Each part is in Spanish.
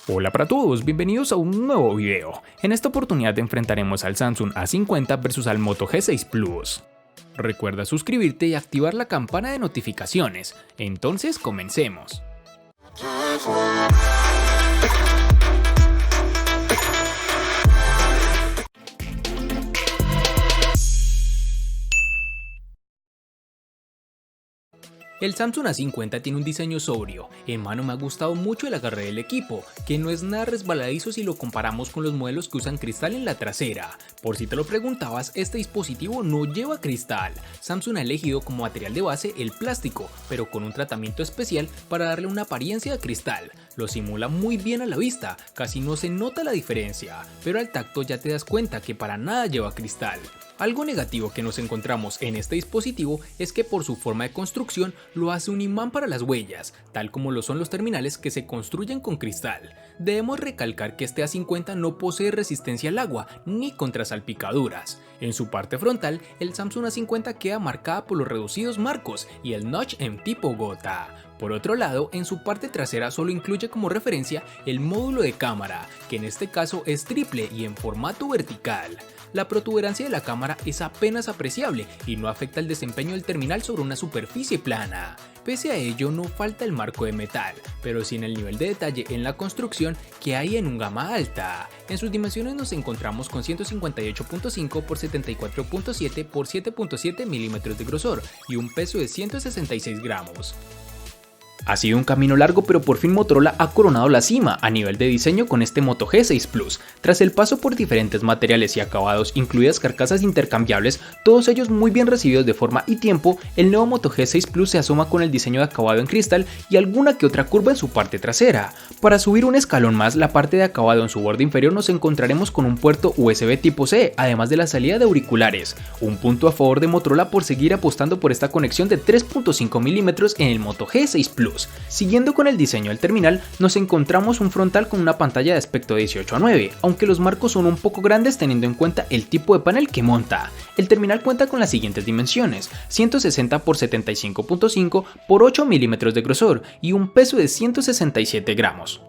Hola para todos, bienvenidos a un nuevo video. En esta oportunidad enfrentaremos al Samsung A50 versus al Moto G6 Plus. Recuerda suscribirte y activar la campana de notificaciones. Entonces comencemos. El Samsung A50 tiene un diseño sobrio, en mano me ha gustado mucho el agarre del equipo, que no es nada resbaladizo si lo comparamos con los modelos que usan cristal en la trasera. Por si te lo preguntabas, este dispositivo no lleva cristal. Samsung ha elegido como material de base el plástico, pero con un tratamiento especial para darle una apariencia de cristal. Lo simula muy bien a la vista, casi no se nota la diferencia, pero al tacto ya te das cuenta que para nada lleva cristal. Algo negativo que nos encontramos en este dispositivo es que por su forma de construcción lo hace un imán para las huellas, tal como lo son los terminales que se construyen con cristal. Debemos recalcar que este A50 no posee resistencia al agua ni contra salpicaduras. En su parte frontal, el Samsung A50 queda marcada por los reducidos marcos y el notch en tipo gota. Por otro lado, en su parte trasera solo incluye como referencia el módulo de cámara, que en este caso es triple y en formato vertical. La protuberancia de la cámara es apenas apreciable y no afecta el desempeño del terminal sobre una superficie plana. Pese a ello, no falta el marco de metal, pero sí en el nivel de detalle en la construcción que hay en un gama alta. En sus dimensiones nos encontramos con 158.5 x 74.7 x 7.7 milímetros de grosor y un peso de 166 gramos. Ha sido un camino largo, pero por fin Motorola ha coronado la cima a nivel de diseño con este Moto G6 Plus. Tras el paso por diferentes materiales y acabados, incluidas carcasas intercambiables, todos ellos muy bien recibidos de forma y tiempo, el nuevo Moto G6 Plus se asoma con el diseño de acabado en cristal y alguna que otra curva en su parte trasera. Para subir un escalón más, la parte de acabado en su borde inferior nos encontraremos con un puerto USB tipo C, además de la salida de auriculares. Un punto a favor de Motorola por seguir apostando por esta conexión de 3.5 mm en el Moto G6 Plus. Siguiendo con el diseño del terminal, nos encontramos un frontal con una pantalla de aspecto 18:9, aunque los marcos son un poco grandes teniendo en cuenta el tipo de panel que monta. El terminal cuenta con las siguientes dimensiones: 160 x 75.5 x 8 milímetros de grosor y un peso de 167 gramos.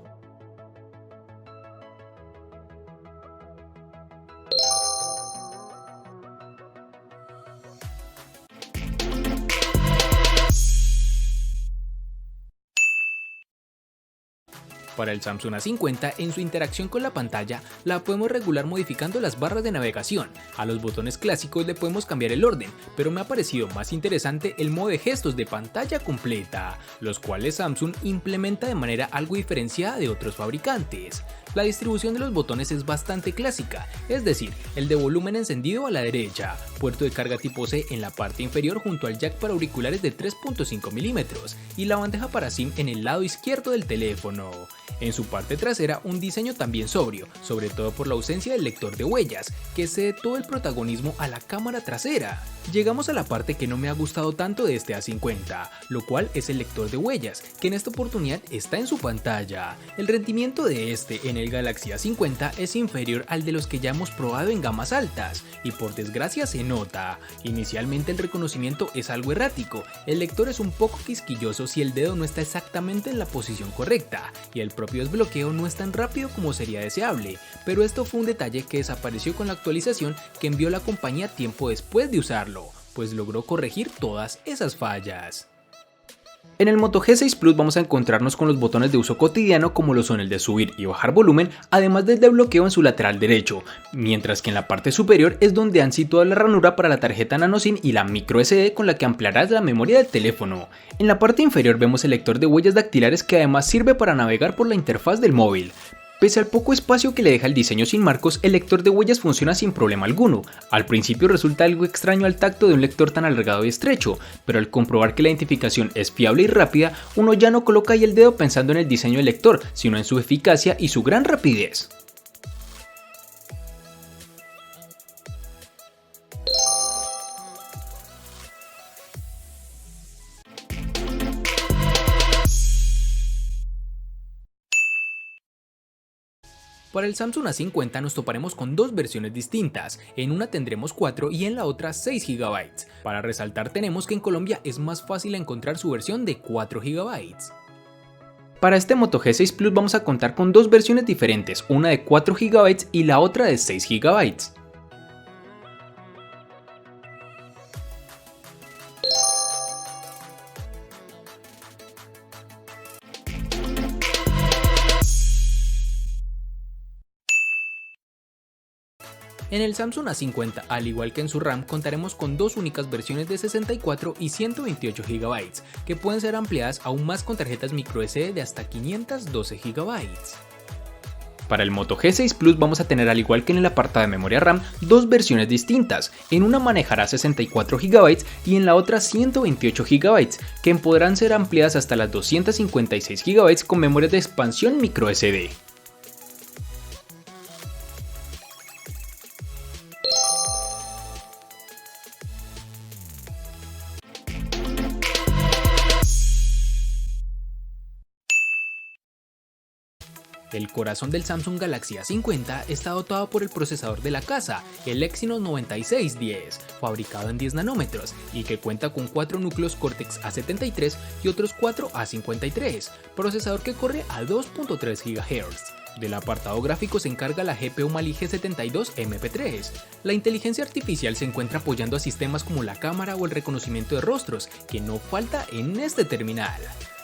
Para el Samsung A50, en su interacción con la pantalla, la podemos regular modificando las barras de navegación. A los botones clásicos le podemos cambiar el orden, pero me ha parecido más interesante el modo de gestos de pantalla completa, los cuales Samsung implementa de manera algo diferenciada de otros fabricantes. La distribución de los botones es bastante clásica, es decir, el de volumen encendido a la derecha, puerto de carga tipo C en la parte inferior junto al jack para auriculares de 3.5 milímetros y la bandeja para SIM en el lado izquierdo del teléfono. En su parte trasera, un diseño también sobrio, sobre todo por la ausencia del lector de huellas, que cede todo el protagonismo a la cámara trasera. Llegamos a la parte que no me ha gustado tanto de este A50, lo cual es el lector de huellas, que en esta oportunidad está en su pantalla. El rendimiento de este en el Galaxy A50 es inferior al de los que ya hemos probado en gamas altas, y por desgracia se nota. Inicialmente el reconocimiento es algo errático, el lector es un poco quisquilloso si el dedo no está exactamente en la posición correcta, y el propio desbloqueo no es tan rápido como sería deseable, pero esto fue un detalle que desapareció con la actualización que envió la compañía tiempo después de usarlo, pues logró corregir todas esas fallas. En el Moto G6 Plus vamos a encontrarnos con los botones de uso cotidiano como lo son el de subir y bajar volumen, además del desbloqueo en su lateral derecho, mientras que en la parte superior es donde han situado la ranura para la tarjeta nano SIM y la micro SD con la que ampliarás la memoria del teléfono. En la parte inferior vemos el lector de huellas dactilares que además sirve para navegar por la interfaz del móvil. Pese al poco espacio que le deja el diseño sin marcos, el lector de huellas funciona sin problema alguno. Al principio resulta algo extraño al tacto de un lector tan alargado y estrecho, pero al comprobar que la identificación es fiable y rápida, uno ya no coloca ahí el dedo pensando en el diseño del lector, sino en su eficacia y su gran rapidez. Para el Samsung A50 nos toparemos con dos versiones distintas, en una tendremos 4 y en la otra 6 GB. Para resaltar tenemos que en Colombia es más fácil encontrar su versión de 4 GB. Para este Moto G6 Plus vamos a contar con dos versiones diferentes, una de 4 GB y la otra de 6 GB. En el Samsung A50, al igual que en su RAM, contaremos con dos únicas versiones de 64 y 128 GB, que pueden ser ampliadas aún más con tarjetas microSD de hasta 512 GB. Para el Moto G6 Plus vamos a tener, al igual que en el apartado de memoria RAM, dos versiones distintas. En una manejará 64 GB y en la otra 128 GB, que podrán ser ampliadas hasta las 256 GB con memorias de expansión microSD. El corazón del Samsung Galaxy A50 está dotado por el procesador de la casa, el Exynos 9610, fabricado en 10 nanómetros y que cuenta con 4 núcleos Cortex A73 y otros 4 A53, procesador que corre a 2.3 GHz. Del apartado gráfico se encarga la GPU Mali G72MP3. La inteligencia artificial se encuentra apoyando a sistemas como la cámara o el reconocimiento de rostros, que no falta en este terminal.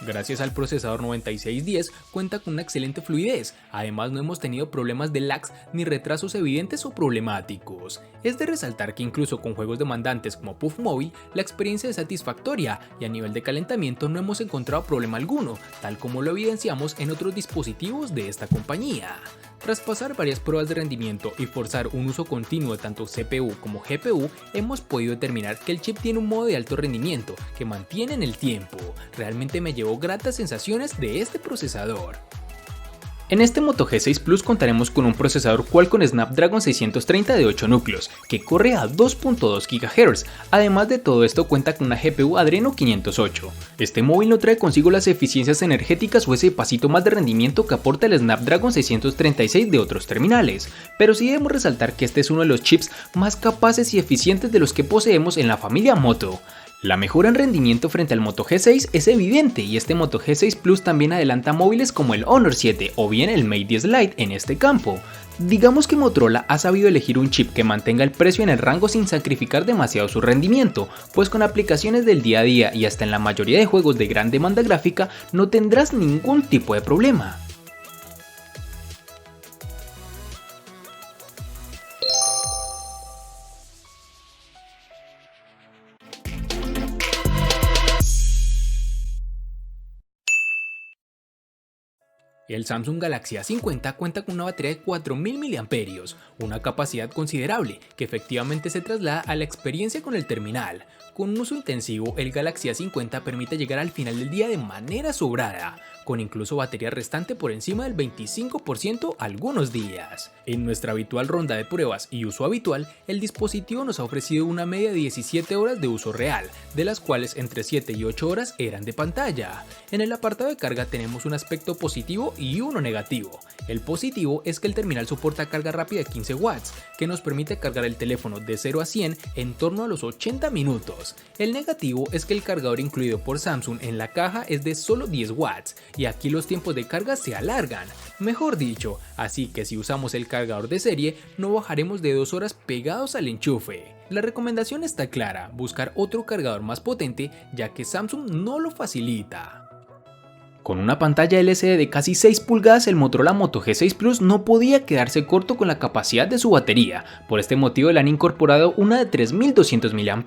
Gracias al procesador 9610 cuenta con una excelente fluidez, además no hemos tenido problemas de lags ni retrasos evidentes o problemáticos. Es de resaltar que incluso con juegos demandantes como Puff Mobile, la experiencia es satisfactoria y a nivel de calentamiento no hemos encontrado problema alguno, tal como lo evidenciamos en otros dispositivos de esta compañía. Tras pasar varias pruebas de rendimiento y forzar un uso continuo de tanto CPU como GPU, hemos podido determinar que el chip tiene un modo de alto rendimiento que mantiene en el tiempo. Realmente me llevó gratas sensaciones de este procesador. En este Moto G6 Plus contaremos con un procesador Qualcomm Snapdragon 630 de 8 núcleos, que corre a 2.2 GHz, además de todo esto cuenta con una GPU Adreno 508. Este móvil no trae consigo las eficiencias energéticas o ese pasito más de rendimiento que aporta el Snapdragon 636 de otros terminales, pero sí debemos resaltar que este es uno de los chips más capaces y eficientes de los que poseemos en la familia Moto. La mejora en rendimiento frente al Moto G6 es evidente y este Moto G6 Plus también adelanta móviles como el Honor 7 o bien el Mate 10 Lite en este campo. Digamos que Motorola ha sabido elegir un chip que mantenga el precio en el rango sin sacrificar demasiado su rendimiento, pues con aplicaciones del día a día y hasta en la mayoría de juegos de gran demanda gráfica no tendrás ningún tipo de problema. El Samsung Galaxy A50 cuenta con una batería de 4000 mAh, una capacidad considerable que efectivamente se traslada a la experiencia con el terminal. Con un uso intensivo, el Galaxy A50 permite llegar al final del día de manera sobrada, con incluso batería restante por encima del 25% algunos días. En nuestra habitual ronda de pruebas y uso habitual, el dispositivo nos ha ofrecido una media de 17 horas de uso real, de las cuales entre 7 y 8 horas eran de pantalla. En el apartado de carga tenemos un aspecto positivo y uno negativo. El positivo es que el terminal soporta carga rápida de 15 watts, que nos permite cargar el teléfono de 0 a 100 en torno a los 80 minutos. El negativo es que el cargador incluido por Samsung en la caja es de solo 10 watts, y aquí los tiempos de carga se alargan, mejor dicho, así que si usamos el cargador de serie no bajaremos de 2 horas pegados al enchufe. La recomendación está clara, buscar otro cargador más potente ya que Samsung no lo facilita. Con una pantalla LCD de casi 6 pulgadas, el Motorola Moto G6 Plus no podía quedarse corto con la capacidad de su batería. Por este motivo le han incorporado una de 3200 mAh,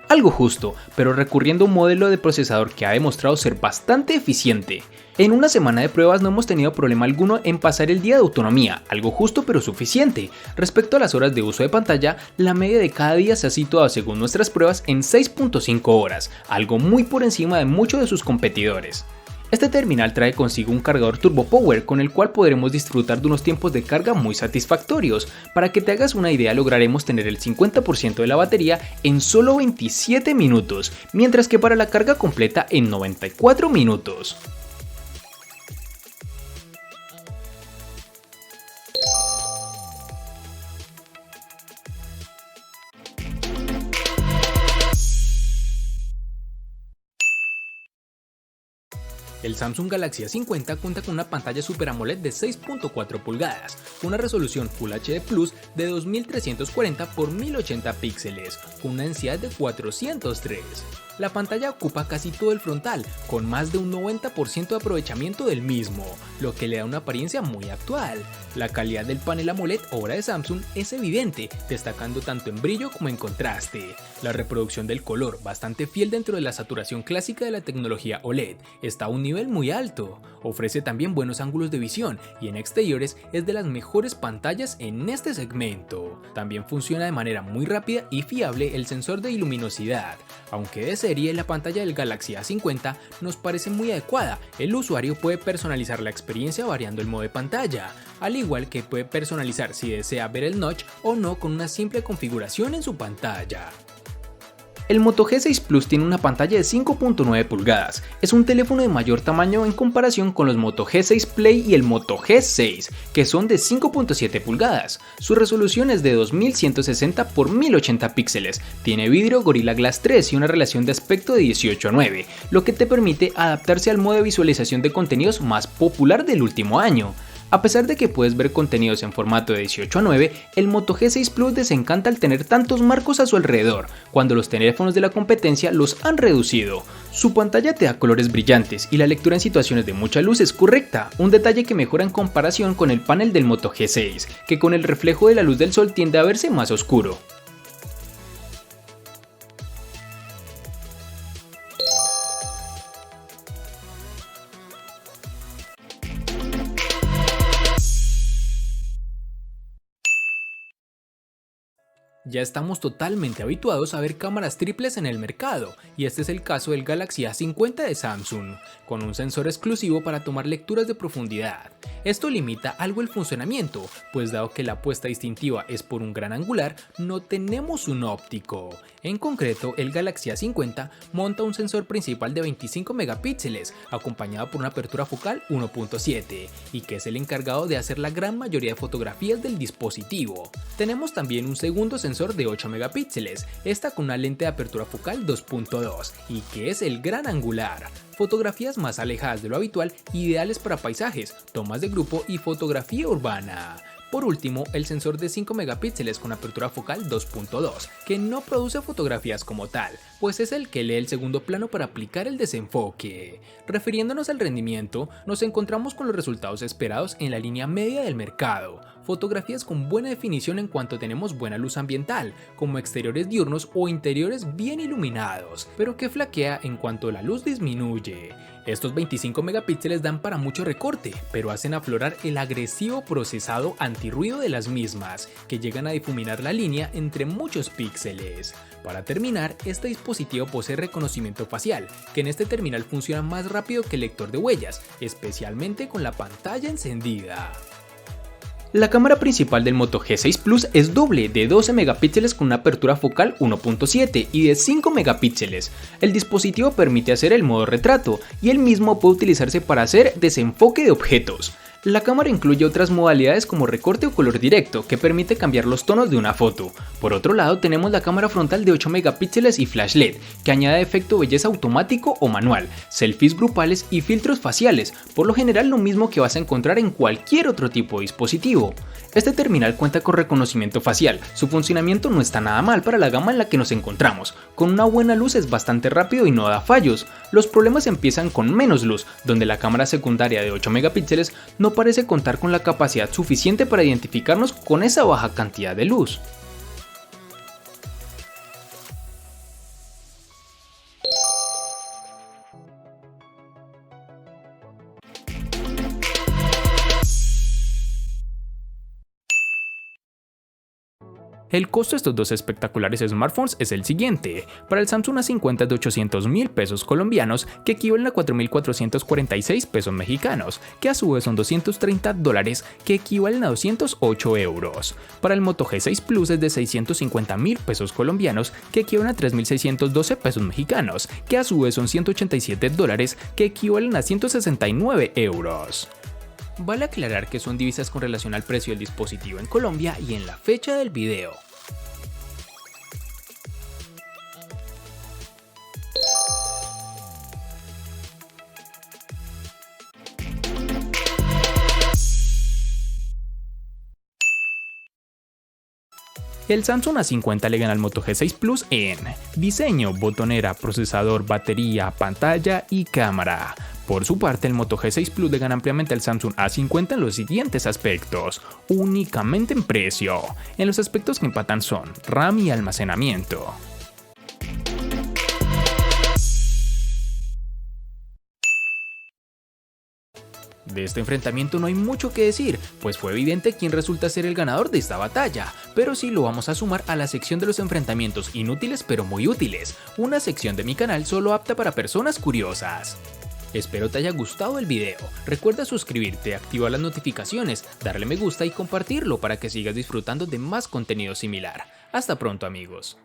algo justo, pero recurriendo a un modelo de procesador que ha demostrado ser bastante eficiente. En una semana de pruebas no hemos tenido problema alguno en pasar el día de autonomía, algo justo pero suficiente. Respecto a las horas de uso de pantalla, la media de cada día se ha situado según nuestras pruebas en 6.5 horas, algo muy por encima de muchos de sus competidores. Este terminal trae consigo un cargador Turbo Power con el cual podremos disfrutar de unos tiempos de carga muy satisfactorios. Para que te hagas una idea, lograremos tener el 50% de la batería en solo 27 minutos, mientras que para la carga completa en 94 minutos. El Samsung Galaxy A50 cuenta con una pantalla Super AMOLED de 6.4 pulgadas, con una resolución Full HD Plus de 2340 x 1080 píxeles, con una densidad de 403. La pantalla ocupa casi todo el frontal, con más de un 90% de aprovechamiento del mismo, lo que le da una apariencia muy actual. La calidad del panel AMOLED obra de Samsung es evidente, destacando tanto en brillo como en contraste. La reproducción del color, bastante fiel dentro de la saturación clásica de la tecnología OLED, está a un nivel muy alto. Ofrece también buenos ángulos de visión y en exteriores es de las mejores pantallas en este segmento. También funciona de manera muy rápida y fiable el sensor de luminosidad. Aunque de serie, la pantalla del Galaxy A50 nos parece muy adecuada. El usuario puede personalizar la experiencia variando el modo de pantalla, al igual que puede personalizar si desea ver el notch o no con una simple configuración en su pantalla. El Moto G6 Plus tiene una pantalla de 5.9 pulgadas, es un teléfono de mayor tamaño en comparación con los Moto G6 Play y el Moto G6, que son de 5.7 pulgadas. Su resolución es de 2160 x 1080 píxeles, tiene vidrio Gorilla Glass 3 y una relación de aspecto de 18:9, lo que te permite adaptarse al modo de visualización de contenidos más popular del último año. A pesar de que puedes ver contenidos en formato de 18:9, el Moto G6 Plus desencanta al tener tantos marcos a su alrededor, cuando los teléfonos de la competencia los han reducido. Su pantalla te da colores brillantes y la lectura en situaciones de mucha luz es correcta, un detalle que mejora en comparación con el panel del Moto G6, que con el reflejo de la luz del sol tiende a verse más oscuro. Ya estamos totalmente habituados a ver cámaras triples en el mercado, y este es el caso del Galaxy A50 de Samsung, con un sensor exclusivo para tomar lecturas de profundidad. Esto limita algo el funcionamiento, pues dado que la apuesta distintiva es por un gran angular, no tenemos un óptico. En concreto, el Galaxy A50 monta un sensor principal de 25 megapíxeles, acompañado por una apertura focal 1.7, y que es el encargado de hacer la gran mayoría de fotografías del dispositivo. Tenemos también un segundo sensor de 8 megapíxeles, esta con una lente de apertura focal 2.2 y que es el gran angular. Fotografías más alejadas de lo habitual, ideales para paisajes, tomas de grupo y fotografía urbana. Por último, el sensor de 5 megapíxeles con apertura focal 2.2, que no produce fotografías como tal, pues es el que lee el segundo plano para aplicar el desenfoque. Refiriéndonos al rendimiento, nos encontramos con los resultados esperados en la línea media del mercado. Fotografías con buena definición en cuanto tenemos buena luz ambiental, como exteriores diurnos o interiores bien iluminados, pero que flaquea en cuanto la luz disminuye. Estos 25 megapíxeles dan para mucho recorte, pero hacen aflorar el agresivo procesado antirruido de las mismas, que llegan a difuminar la línea entre muchos píxeles. Para terminar, este dispositivo posee reconocimiento facial, que en este terminal funciona más rápido que el lector de huellas, especialmente con la pantalla encendida. La cámara principal del Moto G6 Plus es doble, de 12 megapíxeles con una apertura focal 1.7 y de 5 megapíxeles. El dispositivo permite hacer el modo retrato y el mismo puede utilizarse para hacer desenfoque de objetos. La cámara incluye otras modalidades como recorte o color directo, que permite cambiar los tonos de una foto. Por otro lado, tenemos la cámara frontal de 8 megapíxeles y flash LED, que añade efecto belleza automático o manual, selfies grupales y filtros faciales, por lo general lo mismo que vas a encontrar en cualquier otro tipo de dispositivo. Este terminal cuenta con reconocimiento facial, su funcionamiento no está nada mal para la gama en la que nos encontramos, con una buena luz es bastante rápido y no da fallos. Los problemas empiezan con menos luz, donde la cámara secundaria de 8 megapíxeles no parece contar con la capacidad suficiente para identificarnos con esa baja cantidad de luz. El costo de estos dos espectaculares smartphones es el siguiente. Para el Samsung A50 es de 800.000 pesos colombianos, que equivalen a 4.446 pesos mexicanos, que a su vez son $230, que equivalen a 208 euros. Para el Moto G6 Plus es de 650.000 pesos colombianos, que equivalen a 3.612 pesos mexicanos, que a su vez son $187, que equivalen a 169 euros. Vale aclarar que son divisas con relación al precio del dispositivo en Colombia y en la fecha del video. El Samsung A50 le gana al Moto G6 Plus en diseño, botonera, procesador, batería, pantalla y cámara. Por su parte, el Moto G6 Plus le gana ampliamente al Samsung A50 en los siguientes aspectos, únicamente en precio. En los aspectos que empatan son RAM y almacenamiento. De este enfrentamiento no hay mucho que decir, pues fue evidente quién resulta ser el ganador de esta batalla, pero sí lo vamos a sumar a la sección de los enfrentamientos inútiles pero muy útiles, una sección de mi canal solo apta para personas curiosas. Espero te haya gustado el video, recuerda suscribirte, activar las notificaciones, darle me gusta y compartirlo para que sigas disfrutando de más contenido similar. Hasta pronto amigos.